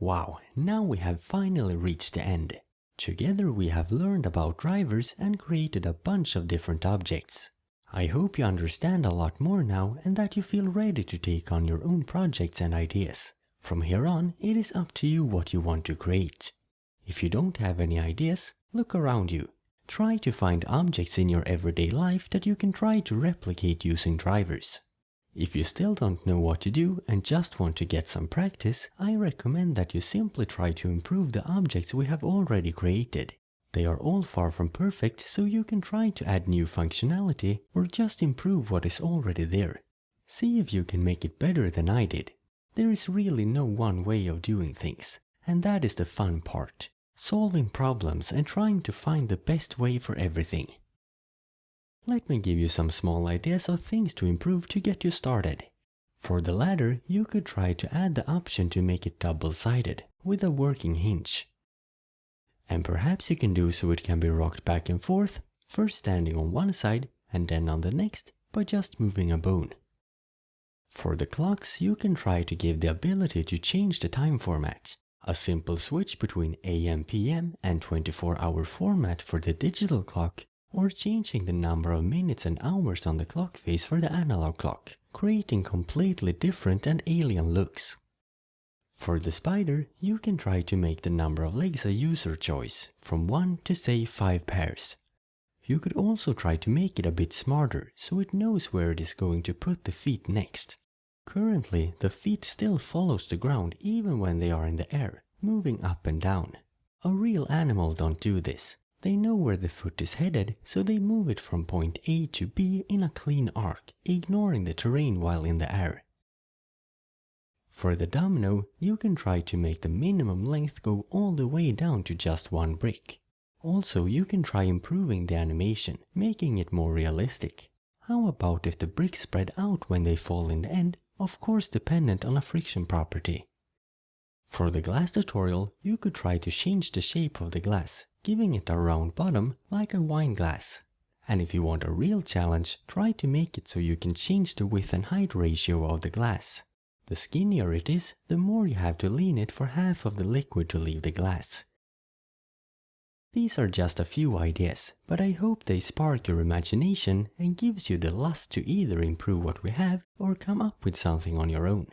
Wow, now we have finally reached the end. Together we have learned about drivers and created a bunch of different objects. I hope you understand a lot more now and that you feel ready to take on your own projects and ideas. From here on, it is up to you what you want to create. If you don't have any ideas, look around you. Try to find objects in your everyday life that you can try to replicate using drivers. If you still don't know what to do and just want to get some practice, I recommend that you simply try to improve the objects we have already created. They are all far from perfect, so you can try to add new functionality or just improve what is already there. See if you can make it better than I did. There is really no one way of doing things, and that is the fun part. Solving problems and trying to find the best way for everything. Let me give you some small ideas of things to improve to get you started. For the ladder, you could try to add the option to make it double-sided with a working hinge. And perhaps you can do so it can be rocked back and forth, first standing on one side and then on the next by just moving a bone. For the clocks, you can try to give the ability to change the time format. A simple switch between AM/PM and 24-hour format for the digital clock, or changing the number of minutes and hours on the clock face for the analog clock, creating completely different and alien looks. For the spider, you can try to make the number of legs a user choice, from 1 to say 5 pairs. You could also try to make it a bit smarter, so it knows where it is going to put the feet next. Currently, the feet still follows the ground even when they are in the air, moving up and down. A real animal don't do this. They know where the foot is headed, so they move it from point A to B in a clean arc, ignoring the terrain while in the air. For the domino, you can try to make the minimum length go all the way down to just one brick. Also, you can try improving the animation, making it more realistic. How about if the bricks spread out when they fall in the end, of course dependent on a friction property. For the glass tutorial, you could try to change the shape of the glass, giving it a round bottom like a wine glass. And if you want a real challenge, try to make it so you can change the width and height ratio of the glass. The skinnier it is, the more you have to lean it for half of the liquid to leave the glass. These are just a few ideas, but I hope they spark your imagination and gives you the lust to either improve what we have or come up with something on your own.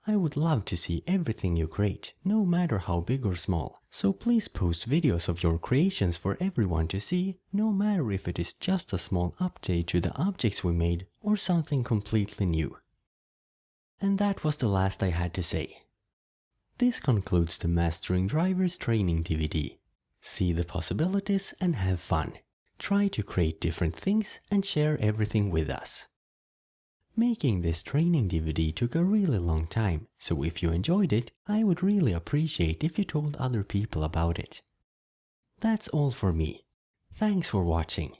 I would love to see everything you create, no matter how big or small, so please post videos of your creations for everyone to see, no matter if it is just a small update to the objects we made or something completely new. And that was the last I had to say. This concludes the Mastering Drivers training DVD. See the possibilities and have fun. Try to create different things and share everything with us. Making this training DVD took a really long time, so if you enjoyed it, I would really appreciate if you told other people about it. That's all for me. Thanks for watching.